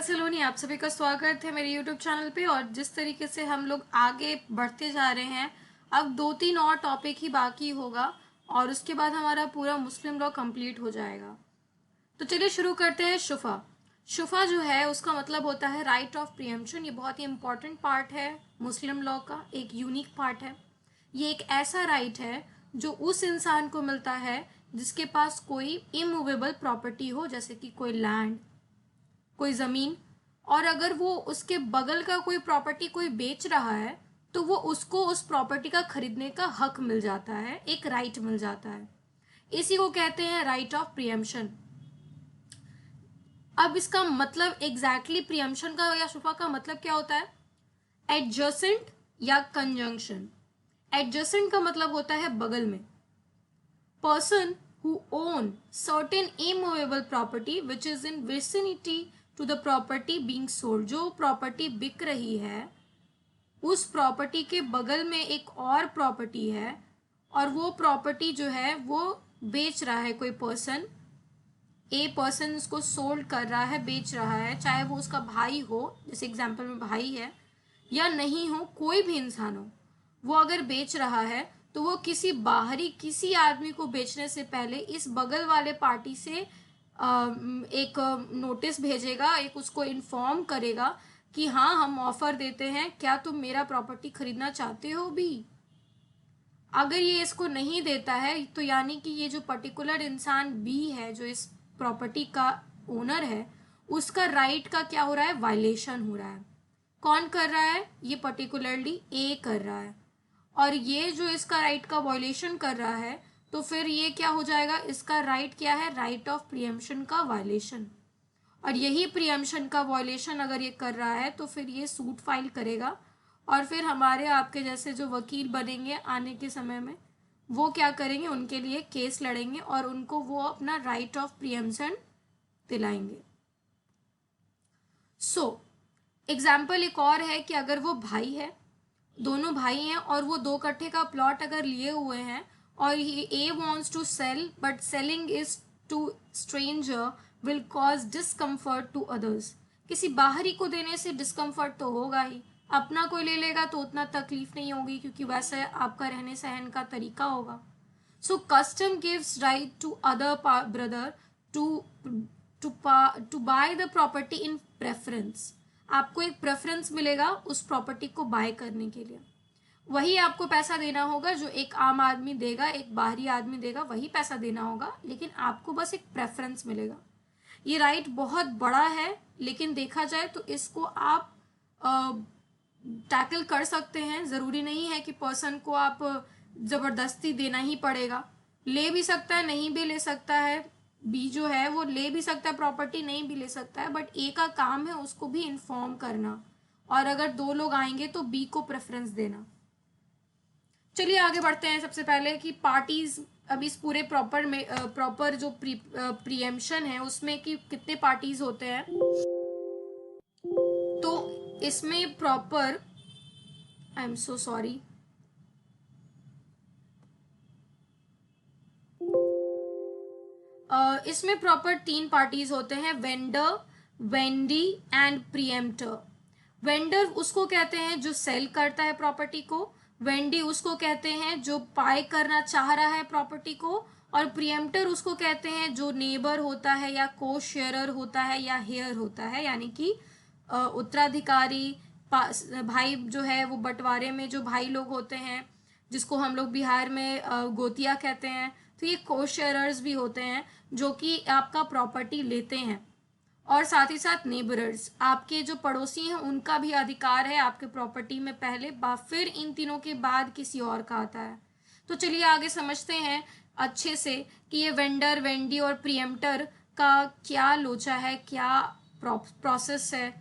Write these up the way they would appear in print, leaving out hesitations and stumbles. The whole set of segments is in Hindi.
सलोनी, आप सभी का स्वागत है मेरे YouTube चैनल पे। और जिस तरीके से हम लोग आगे बढ़ते जा रहे हैं, अब 2-3 और टॉपिक ही बाकी होगा और उसके बाद हमारा पूरा मुस्लिम लॉ कंप्लीट हो जाएगा। तो चलिए शुरू करते हैं। शुफा शुफा जो है उसका मतलब होता है राइट ऑफ प्रियम्पशन। ये बहुत ही इंपॉर्टेंट पार्ट है मुस्लिम लॉ का, एक यूनिक पार्ट है। ये एक ऐसा राइट है जो उस इंसान को मिलता है जिसके पास कोई इमूवेबल प्रॉपर्टी हो, जैसे कि कोई लैंड, कोई जमीन, और अगर वो उसके बगल का कोई प्रॉपर्टी कोई बेच रहा है तो वो उसको उस प्रॉपर्टी का खरीदने का हक मिल जाता है, एक राइट मिल जाता है। इसी को कहते हैं राइट ऑफ प्रियम्पशन। अब इसका मतलब एग्जैक्टली प्रियम्पशन का या शुफा का मतलब क्या होता है? एडजेसेंट या कंजंक्शन। एडजेसेंट का मतलब होता है बगल में। Person who own certain immovable property which is in vicinity to the property being sold। जो प्रॉपर्टी बिक रही है उस प्रॉपर्टी के बगल में एक और प्रॉपर्टी है और वो प्रॉपर्टी जो है वो बेच रहा है कोई पर्सन। ए पर्सन उसको सोल्ड कर रहा है, बेच रहा है, चाहे वो उसका भाई हो, जैसे एग्जाम्पल में भाई है, या नहीं हो, कोई भी इंसान हो, वो अगर बेच रहा है तो वो किसी बाहरी किसी आदमी को बेचने से पहले इस बगल वाले पार्टी से एक नोटिस भेजेगा, एक उसको इन्फॉर्म करेगा कि हाँ हम ऑफर देते हैं, क्या तुम मेरा प्रॉपर्टी खरीदना चाहते हो भी। अगर ये इसको नहीं देता है तो यानी कि ये जो पर्टिकुलर इंसान बी है जो इस प्रॉपर्टी का ओनर है उसका राइट का क्या हो रहा है? वायलेशन हो रहा है। कौन कर रहा है? ये पर्टिकुलरली ए कर रहा है। और ये जो इसका राइट का वायलेशन कर रहा है तो फिर ये क्या हो जाएगा? इसका राइट क्या है? राइट ऑफ प्रियम्पशन का वायलेशन। और यही प्रियम्पशन का वायलेशन अगर ये कर रहा है तो फिर ये सूट फाइल करेगा और फिर हमारे आपके जैसे जो वकील बनेंगे आने के समय में वो क्या करेंगे? उनके लिए केस लड़ेंगे और उनको वो अपना राइट ऑफ प्रियम्पशन दिलाएंगे। एग्जाम्पल एक और है कि अगर वो भाई है, दोनों भाई हैं और वो 2 कट्ठे का प्लॉट अगर लिए हुए हैं और a wants to sell but selling is to stranger will cause discomfort to others. किसी बाहरी को देने से डिस्कम्फर्ट तो होगा ही, अपना कोई ले लेगा तो उतना तकलीफ नहीं होगी क्योंकि वैसे आपका रहने सहन का तरीका होगा। So custom gives right to other brother to buy the property in preference. आपको एक प्रेफरेंस मिलेगा उस प्रॉपर्टी को बाय करने के लिए। वही आपको पैसा देना होगा जो एक आम आदमी देगा, एक बाहरी आदमी देगा, वही पैसा देना होगा, लेकिन आपको बस एक प्रेफरेंस मिलेगा। ये राइट बहुत बड़ा है लेकिन देखा जाए तो इसको आप टैकल कर सकते हैं। ज़रूरी नहीं है कि पर्सन को आप ज़बरदस्ती देना ही पड़ेगा। ले भी सकता है, नहीं भी ले सकता है। बी जो है वो ले भी सकता है प्रॉपर्टी, नहीं भी ले सकता है, बट ए का काम है उसको भी इन्फॉर्म करना और अगर 2 लोग आएंगे तो बी को प्रेफरेंस देना। चलिए आगे बढ़ते हैं। सबसे पहले कि पार्टीज, अब इस पूरे प्रॉपर जो प्रियम्पशन है उसमें कि कितने पार्टीज होते हैं। तो इसमें proper, I am so sorry, इसमें प्रॉपर 3 पार्टीज होते हैं, वेंडर, वेंडी एंड प्रियम्प्टर। वेंडर उसको कहते हैं जो सेल करता है प्रॉपर्टी को, वेंडी उसको कहते हैं जो बाय करना चाह रहा है प्रॉपर्टी को, और प्रियम्प्टर उसको कहते हैं जो नेबर होता है या को शेयरर होता है या हेयर होता है, यानी कि उत्तराधिकारी भाई जो है वो बंटवारे में जो भाई लोग होते हैं जिसको हम लोग बिहार में गोतिया कहते हैं, तो ये को शेयरर्स भी होते हैं जो कि आपका प्रॉपर्टी लेते हैं। और साथ ही साथ नेबरर्स, आपके जो पड़ोसी हैं उनका भी अधिकार है आपके प्रॉपर्टी में पहले, फिर इन तीनों के बाद किसी और का आता है। तो चलिए आगे समझते हैं अच्छे से कि ये वेंडर, वेंडी और प्रियम्प्टर का क्या लोचा है, क्या प्रोसेस है।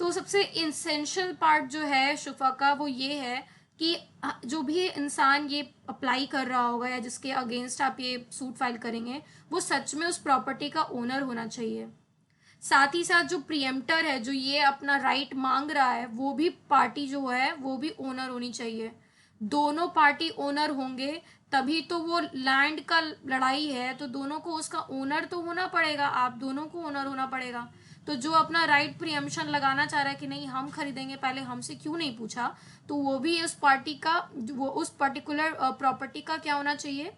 तो सबसे इसेंशियल पार्ट जो है शुफा का वो ये है कि जो भी इंसान ये अप्लाई कर रहा होगा या जिसके अगेंस्ट आप ये सूट फाइल करेंगे वो सच में उस प्रॉपर्टी का ओनर होना चाहिए। साथ ही साथ जो प्रियम्प्टर है जो ये अपना राइट मांग रहा है वो भी पार्टी जो है वो भी ओनर होनी चाहिए। दोनों पार्टी ओनर होंगे तभी तो वो लैंड का लड़ाई है तो दोनों को उसका ओनर तो होना पड़ेगा, आप दोनों को ओनर होना पड़ेगा। तो जो अपना राइट प्रियम्पशन लगाना चाह रहा है कि नहीं हम खरीदेंगे, पहले हमसे क्यों नहीं पूछा, तो वो भी उस पार्टी का, वो उस पर्टिकुलर प्रॉपर्टी का क्या होना चाहिए,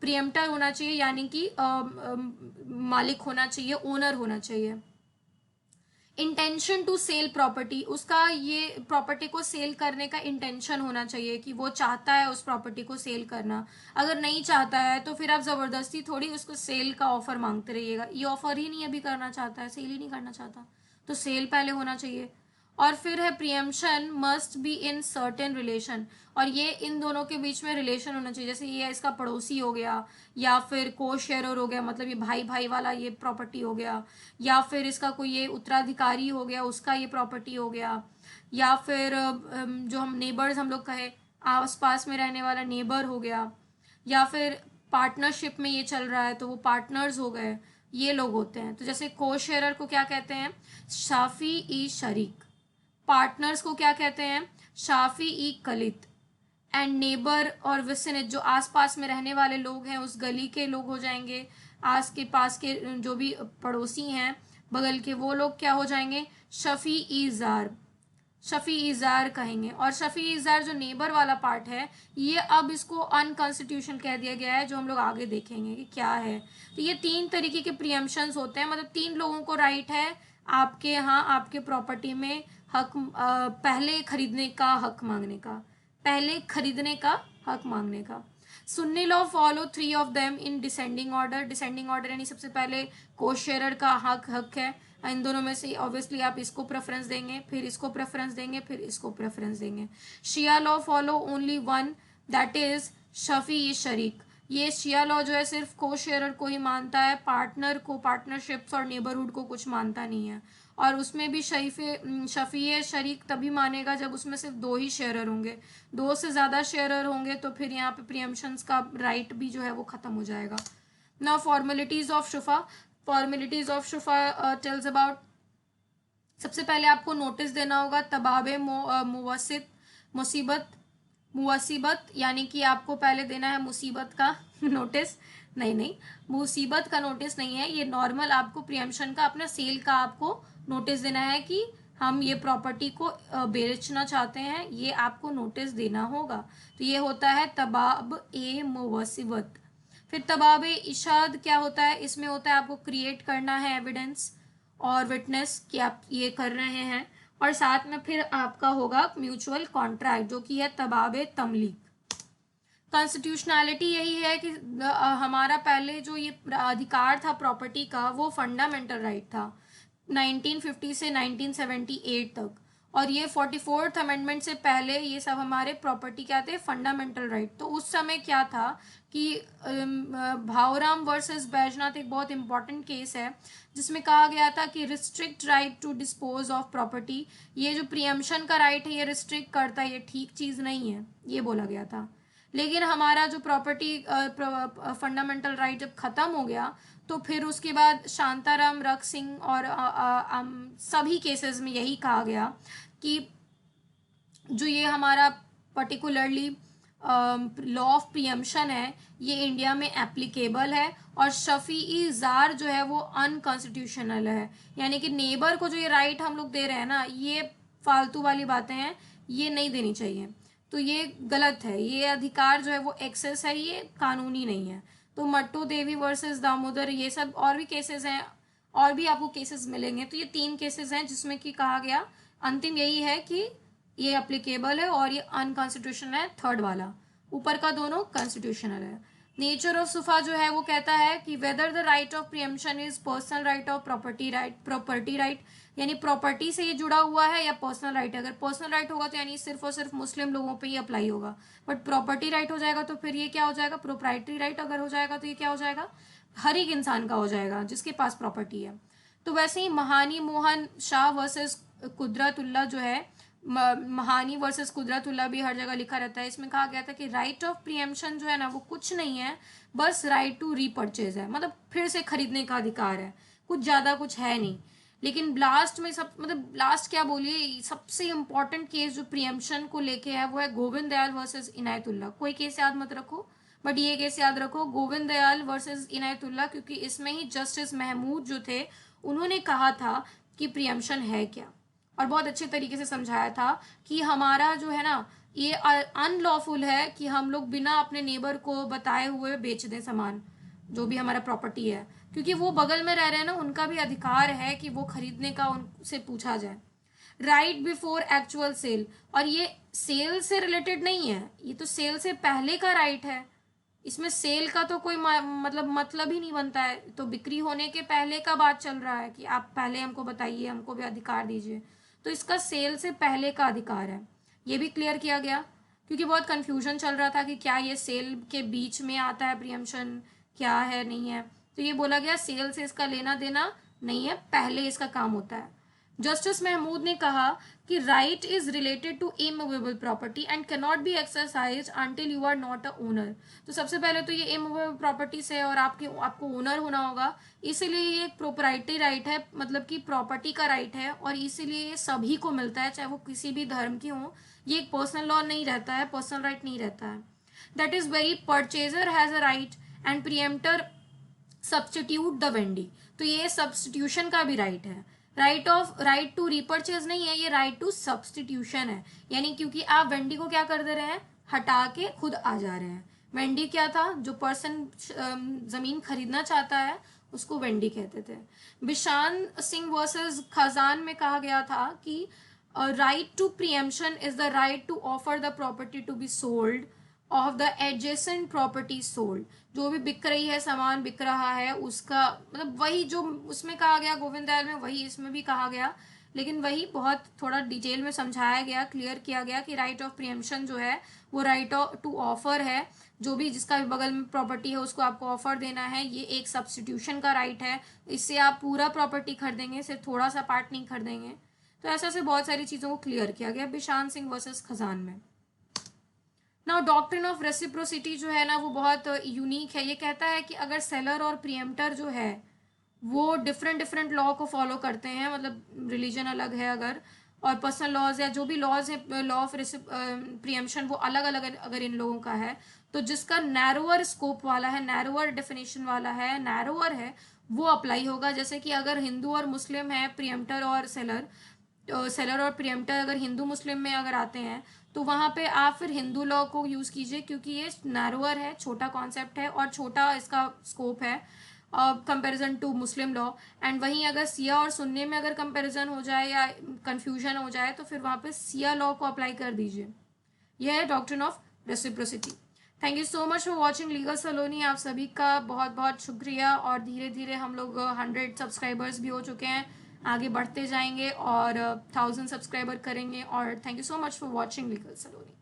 प्रियम्प्टर होना चाहिए, यानी कि मालिक होना चाहिए, ओनर होना चाहिए। इंटेंशन टू सेल प्रॉपर्टी, उसका ये प्रॉपर्टी को सेल करने का इंटेंशन होना चाहिए कि वो चाहता है उस प्रॉपर्टी को सेल करना। अगर नहीं चाहता है तो फिर आप जबरदस्ती थोड़ी उसको सेल का ऑफर मांगते रहिएगा। ये ऑफर ही नहीं अभी करना चाहता है, सेल ही नहीं करना चाहता, तो सेल पहले होना चाहिए। और फिर है preemption must be in certain relation, और ये इन दोनों के बीच में रिलेशन होना चाहिए। जैसे ये इसका पड़ोसी हो गया, या फिर को शेयरर हो गया, मतलब ये भाई भाई वाला ये प्रॉपर्टी हो गया, या फिर इसका कोई ये उत्तराधिकारी हो गया, उसका ये प्रॉपर्टी हो गया, या फिर जो हम नेबर्स हम लोग कहे, आस पास में रहने वाला नेबर हो गया, या फिर पार्टनरशिप में ये चल रहा है तो वो पार्टनर्स हो गए, ये लोग होते हैं। तो जैसे को शेयरर को क्या कहते हैं, शाफी ई शरीक। पार्टनर्स को क्या कहते हैं, शाफी ई कलित। एंड नेबर और विसिनेट, जो आसपास में रहने वाले लोग हैं, उस गली के लोग हो जाएंगे, आस के पास के जो भी पड़ोसी हैं बगल के, वो लोग क्या हो जाएंगे, शफी ई जार। शफी इजार कहेंगे। और शफी इजार जो नेबर वाला पार्ट है, ये अब इसको अनकॉन्स्टिट्यूशनल कह दिया गया है, जो हम लोग आगे देखेंगे कि क्या है। तो ये 3 तरीके के प्रियम्पशंस होते हैं, मतलब 3 लोगों को राइट है आपके यहाँ आपके प्रॉपर्टी में हक, पहले खरीदने का हक मांगने का, पहले खरीदने का हक मांगने का। Sunni law follow 3 of them in descending order. Descending order यानी सबसे पहले को शेयरर का हक है, इन दोनों में से ऑब्वियसली आप इसको प्रेफरेंस देंगे, फिर इसको प्रेफरेंस देंगे, फिर इसको प्रेफरेंस देंगे। Shia law follow only one, that is शफी शरीक। ये शिया लॉ जो है सिर्फ को शेयरर को ही मानता है, पार्टनर को, पार्टनरशिप्स और नेबरहुड को कुछ मानता नहीं है। और उसमें भी शफी शरीक तभी मानेगा जब उसमें सिर्फ 2 ही शेयरर होंगे। 2 से ज़्यादा शेयरर होंगे तो फिर यहाँ पे प्रियम्पशंस का राइट भी जो है वो खत्म हो जाएगा। नाउ फॉर्मेलिटीज ऑफ शुफा। फॉर्मेलिटीज ऑफ शुफा टेल्स अबाउट, सबसे पहले आपको नोटिस देना होगा तबाबे मुसीबत, यानी कि आपको पहले देना है मुसीबत का नोटिस। नहीं, मुसीबत का नोटिस नहीं है, ये नॉर्मल आपको प्रियम्पशन का, अपना सेल का आपको नोटिस देना है कि हम ये प्रॉपर्टी को बेचना चाहते हैं, ये आपको नोटिस देना होगा। तो ये होता है तबाब ए मुवसिबत। फिर तबाब इशाद क्या होता है, इसमें होता है आपको क्रिएट करना है एविडेंस और विटनेस कि आप ये कर रहे हैं, और साथ में फिर आपका होगा म्यूचुअल कॉन्ट्रैक्ट जो कि है तबाब तमलीक। कॉन्स्टिट्यूशनैलिटी यही है कि हमारा पहले जो ये अधिकार था प्रॉपर्टी का, वो फंडामेंटल राइट था 1950 से 1978 तक, और ये 44th अमेंडमेंट से पहले ये सब हमारे प्रॉपर्टी क्या थे, फंडामेंटल राइट। तो उस समय क्या था कि भावराम वर्सेस बैजनाथ एक बहुत इंपॉर्टेंट केस है जिसमें कहा गया था कि restrict right to dispose of property, ये जो प्रियम्पशन का राइट है ये रिस्ट्रिक्ट करता है, ये ठीक चीज़ नहीं है, ये बोला गया था। लेकिन हमारा जो प्रॉपर्टी फंडामेंटल राइट जब खत्म हो गया तो फिर उसके बाद शांताराम रख सिंह और सभी केसेस में यही कहा गया कि जो ये हमारा पर्टिकुलरली लॉ ऑफ प्रियम्पशन है ये इंडिया में एप्लीकेबल है, और शफी जार जो है वो अनकॉन्स्टिट्यूशनल है। यानी कि नेबर को जो ये राइट हम लोग दे रहे हैं ना, ये फालतू वाली बातें हैं, ये नहीं देनी चाहिए, तो ये गलत है, ये अधिकार जो है वो एक्सेस है, ये कानूनी नहीं है। तो मट्टू देवी वर्सेस दामोदर, ये सब और भी केसेस हैं, और भी आपको केसेस मिलेंगे। तो ये 3 केसेस हैं जिसमें कि कहा गया अंतिम यही है कि ये अप्लीकेबल है और ये अनकॉन्स्टिट्यूशनल है, थर्ड वाला, ऊपर का दोनों कॉन्स्टिट्यूशनल है। नेचर ऑफ सुफा जो है वो कहता है कि whether the right of preemption is personal right of property right, यानी प्रॉपर्टी से ये जुड़ा हुआ है या पर्सनल राइट है। अगर पर्सनल राइट होगा तो यानी सिर्फ और सिर्फ मुस्लिम लोगों पे ही अप्लाई होगा, बट प्रॉपर्टी राइट हो जाएगा तो फिर ये क्या हो जाएगा, प्रोप्राइटरी राइट अगर हो जाएगा तो ये क्या हो जाएगा, हर एक इंसान का हो जाएगा जिसके पास प्रॉपर्टी है। तो वैसे ही महानी मोहन शाह वर्सेस कुदरतुल्ला जो है, महानी वर्सेस कुदरतुल्ला भी हर जगह लिखा रहता है, इसमें कहा गया था कि राइट ऑफ प्रियम्पशन जो है ना वो कुछ नहीं है, बस राइट टू रीपर्चेज है, मतलब फिर से खरीदने का अधिकार है, कुछ ज़्यादा कुछ है नहीं। लेकिन लास्ट में सब, मतलब लास्ट क्या बोलिए, सबसे इंपॉर्टेंट केस जो प्रियम्पशन को लेके है वो है गोविंद दयाल वर्सेस इनायतुल्ला। कोई केस याद मत रखो, बट ये केस याद रखो, गोविंद दयाल वर्सेस इनायतुल्ला, क्योंकि इसमें ही जस्टिस महमूद जो थे उन्होंने कहा था कि प्रियम्पशन है क्या, और बहुत अच्छे तरीके से समझाया था कि हमारा जो है ना ये अनलॉफुल है कि हम लोग बिना अपने नेबर को बताए हुए बेच दें सामान, जो भी हमारा प्रॉपर्टी है, क्योंकि वो बगल में रह रहे हैं ना, उनका भी अधिकार है कि वो खरीदने का उनसे पूछा जाए। राइट बिफोर एक्चुअल सेल, और ये सेल से रिलेटेड नहीं है, ये तो सेल से पहले का राइट है, इसमें सेल का तो कोई मतलब ही नहीं बनता है, तो बिक्री होने के पहले का बात चल रहा है कि आप पहले हमको बताइए, हमको भी अधिकार दीजिए, तो इसका सेल से पहले का अधिकार है, ये भी क्लियर किया गया, क्योंकि बहुत कंफ्यूजन चल रहा था कि क्या ये सेल के बीच में आता है प्रियम्पशन, क्या है नहीं है, तो ये बोला गया सेल से इसका लेना देना नहीं है, पहले इसका काम होता है। जस्टिस महमूद ने कहा कि right is related to immovable property and can not be exercise until you are not a owner. तो सबसे पहले तो ये इमूवेबल प्रॉपर्टी से और आपको ओनर होना होगा, इसीलिए ये एक प्रोपराइटरी राइट है, मतलब कि प्रॉपर्टी का राइट है, और इसीलिए ये सभी को मिलता है, चाहे वो किसी भी धर्म की हो, ये एक पर्सनल लॉ नहीं रहता है, पर्सनल राइट नहीं रहता है। That is very purchaser has a right and preemptor substitute the vendee, तो ये सब्स्टिट्यूशन का भी राइट है, राइट टू रिपर्चेज नहीं है, ये राइट टू सब्स्टिट्यूशन है, यानी क्योंकि आप वेंडी को क्या कर दे रहे हैं, हटा के खुद आ जा रहे हैं। वेंडी क्या था, जो पर्सन जमीन खरीदना चाहता है उसको वेंडी कहते थे। बिशान सिंह वर्सेस खजान में कहा गया था कि right to preemption is the right to offer the property to be sold of the adjacent property sold, जो भी बिक रही है, सामान बिक रहा है उसका, मतलब वही जो उसमें कहा गया गोविंद दयाल में, वही इसमें भी कहा गया, लेकिन वही बहुत थोड़ा डिटेल में समझाया गया, क्लियर किया गया कि राइट ऑफ प्रियम्पशन जो है वो राइट टू ऑफर है, जो भी जिसका भी बगल में प्रॉपर्टी है उसको आपको ऑफर देना है, ये एक सब्स्टिट्यूशन का राइट है, इससे आप पूरा प्रॉपर्टी खरीदेंगे, सिर्फ थोड़ा सा पार्ट नहीं खरीदेंगे। तो ऐसे ऐसे बहुत सारी चीज़ों को क्लियर किया गया बिशान सिंह वर्सेस खजान में। नाउ डॉक्ट्रिन ऑफ रेसिप्रोसिटी जो है ना वो बहुत यूनिक है, ये कहता है कि अगर सेलर और प्रियम्प्टर जो है वो डिफरेंट लॉ को फॉलो करते हैं, मतलब रिलीजन अलग है अगर, और पर्सनल लॉज या जो भी लॉज है, लॉ ऑफ प्रियम्पशन वो अलग अलग अगर इन लोगों का है, तो जिसका नैरोअर स्कोप वाला है, नैरोअर डेफिनेशन वाला है, नैरोअर है, वो अप्लाई होगा। जैसे कि अगर हिंदू और मुस्लिम है, प्रियम्प्टर और सेलर, सेलर और प्रियम्प्टर अगर हिंदू मुस्लिम में अगर आते हैं तो वहाँ पे आप फिर हिंदू लॉ को यूज़ कीजिए, क्योंकि ये नैरोअर है, छोटा कॉन्सेप्ट है और छोटा इसका स्कोप है comparison to Muslim law. And वहीं अगर सिया और सुन्नी में अगर कंपैरिजन हो जाए या कंफ्यूजन हो जाए तो फिर वहाँ पे सिया लॉ को अप्लाई कर दीजिए। यह है doctrine of reciprocity. Thank you so much for watching legal Saloni. आप सभी का बहुत बहुत शुक्रिया, और धीरे धीरे हम लोग 100 सब्सक्राइबर्स भी हो चुके हैं, आगे बढ़ते जाएंगे और 1000 सब्सक्राइबर करेंगे। और thank you so much for watching legal Saloni.